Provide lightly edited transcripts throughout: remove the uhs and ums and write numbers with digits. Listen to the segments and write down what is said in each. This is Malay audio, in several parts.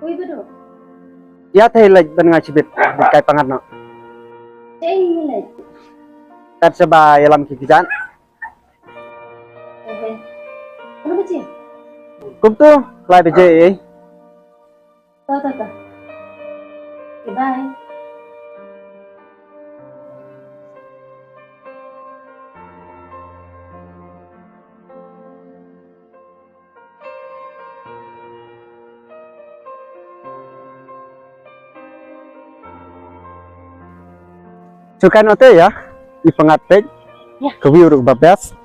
Uy, bedo. Ya thay lệch bên ngoài chỉ biết cái pangat nó. Chay nilai. Kat seba yalam kikisan. Ano ba siya? Kum tu lai beje eh. Ta. Okay, bye. Suka note ya. Ipangat pej. Ya. Kewiu ruk babas.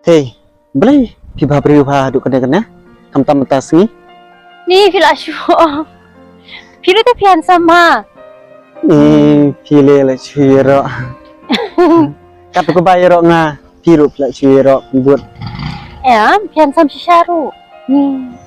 Hey, beli kibabri ubah duk kena-kena. Tam-tam tas ni. Ni, fila asyo. Fila te pian sama. Ni pile la chiro. Kat ko bayro nga pirup la chiro buat. Pian sam si Sharu. Ni.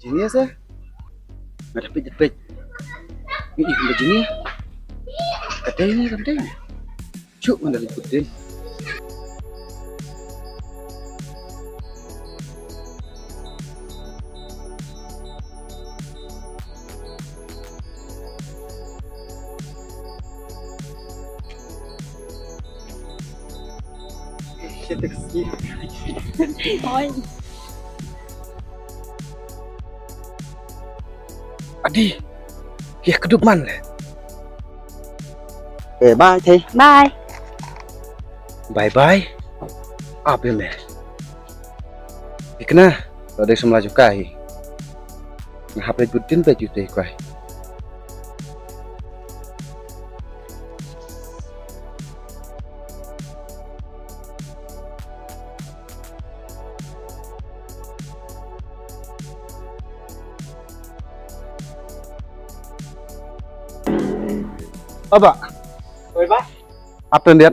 Jenis eh. Ada pej. Ini begini. Katanya ni. Cuk mana liputin. Taksi. Oi. Adi. Kia keduk man le. Bye thầy. Bye. Bye. Apa ni? Ikna. Ada semula juga hi. Ngahap liputin baju teh kuai. Apa? Oi, Pak. Apa lihat?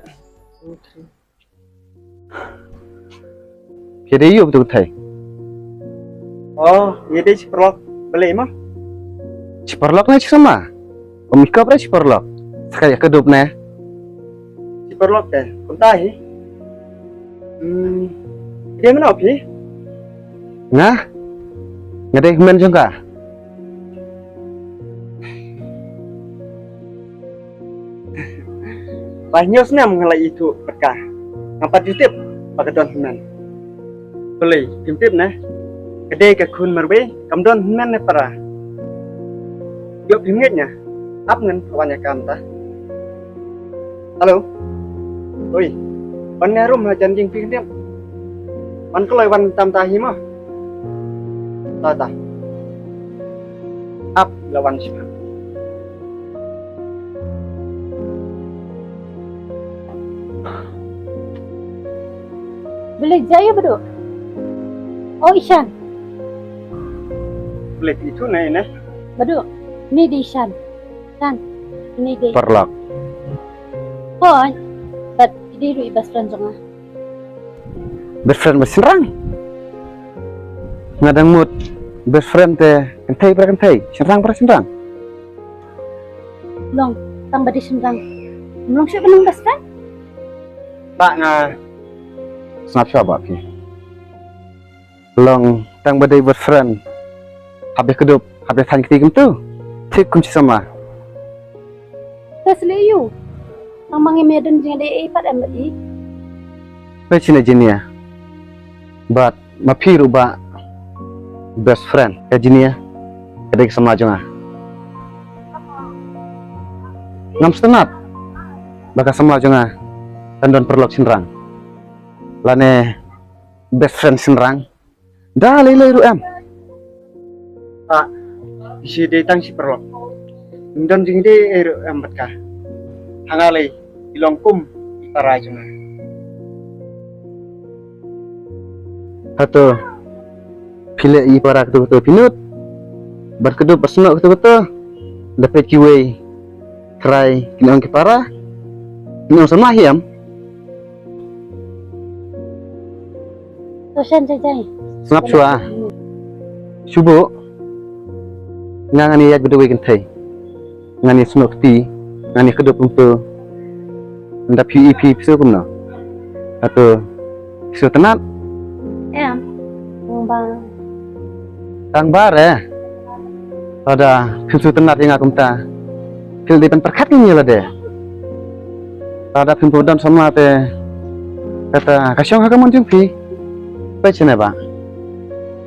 Kira yuk betul thầy. Oh, ini perlu beli mah? Ciperlok na sama. Pemikap na ciperlok. Sekaya kedup na. Perlu ke? Kuntahi. Dia mana opi? Nga? Nga day human juga. Banyak sih mengenai itu berkah. Nampak YouTube pakai tuan human. Beli, YouTube nah. Gede ke kun merwe, kamdon human ne para. Yuk pinggirnya, up ngen kebanyakan ta. Halo. Oi.วันนี้รุ่มหาจันยิงพิงเดียมมันก็เลยวันตามตาหิมะตาอัพละวันชิม Beli jaya bedo. Oh, Ishan. Belit itu nih nah. Bedo. Ni di Ishan. Kan. Ni di. Perlok. Oh. But di ru ibas friend jonga. Best friend berserang. Ngadang mood. Best friend teh kentai serang. Long. tang badi sendang. Belum sih benang best friend. Pak nga Snap siapa pi? Long tang badai berfriend. Habis kedup, habis tanya ketigam tu. Cik kunci sama. Kasih you. Tang mangi medan jangan deh ipat em badi. Macam ni ya. But mapi ruba best friend ya jenis ya. Kedai sama aja ngam setenat. Baka sama aja tandon perlok sinrang. Lane best friend sinrang. Dah lele ru em. Pak si de tang si perlo. Ndon jing de embat ka. Hangalay ilongkum para aja. Atau pilih i para betul-betul pinut. Berkedup bersenok betul-betul. Dapat kiway kerai kinong kipara. Kinong sama hiam. Tosan jajai. Snap shua. Subuh. Ngani yak berdua kentai. Ngani senok ti. Ngani kedup untuk. Nda PEP pisu kumno. Atau pisu tenat. Em. Bang. Tang bare. Ada pisu tenat yang aku minta. Pil depan perkat ni lah deh. Ada pimpu dan sama te. Kata kasyong agak muncul pi. Baca ni ba.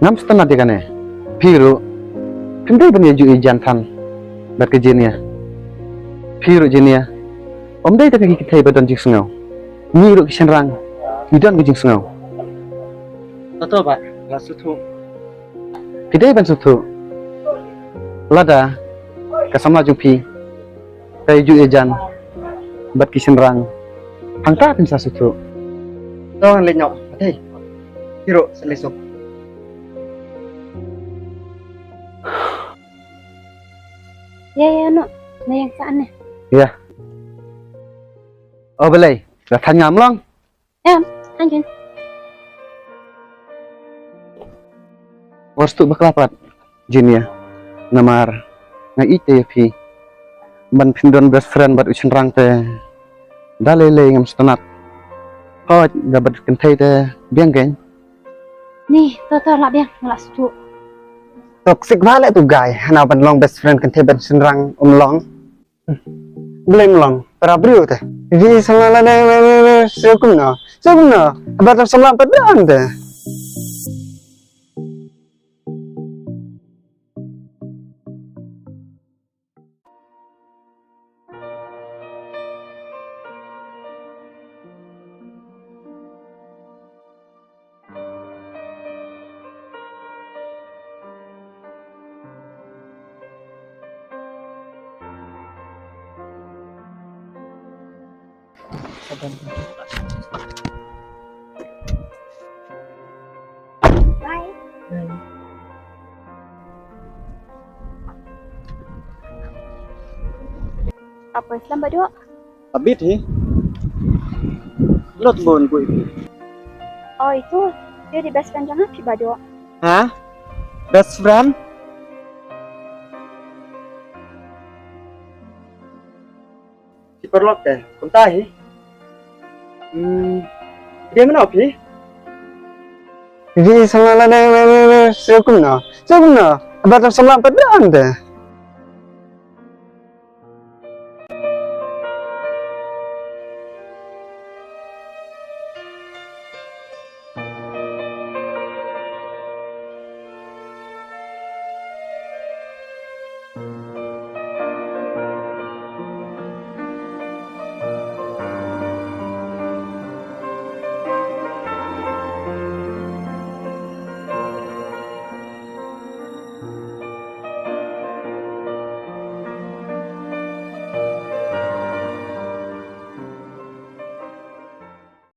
Ngam setenat dia kan eh. Piru. Pindai bani ju jantan. Berkejinia. Piru jinia. Om dai tapi kita ibadan jing sengau. Miru kisan rang. Idan ke jing sengau. Toto Pak, lasu tu. Pidai ban sutu. Lada. Kasama jumpi. Kai ju ejan. Bat kisan rang. Hangta pin sa sutu. Dong lenyok. Hei. Hiro selesuk. Ya no. Nah yang saan Ya. Oh belai. Dah tanya amlong. Em. Anjun. Wastu baklapat. Jinia. Namar. Ngai ite ya pi. Ban pindon best friend bat ucin rang te. Dalele ngam setenat. Kau dapat kentai te biang gen. Nih, toto lah biang ngelak sejuk. Toxic balik tu guy. Hana ban long best friend kentai ban senrang long. Blame long. Perabrio te. Ini salah ada sekumna. Sekumna. Abat salah pedang te. Apa Islam berdua? Abit hi. Lot bon ku itu. Oh itu dia di best friend jangan pi berdua. Hah? Best friend? Si perlok teh, kuntahi. Dia mana pi? Ini salah ada sekumna. Sekumna. Abat salah pedang te.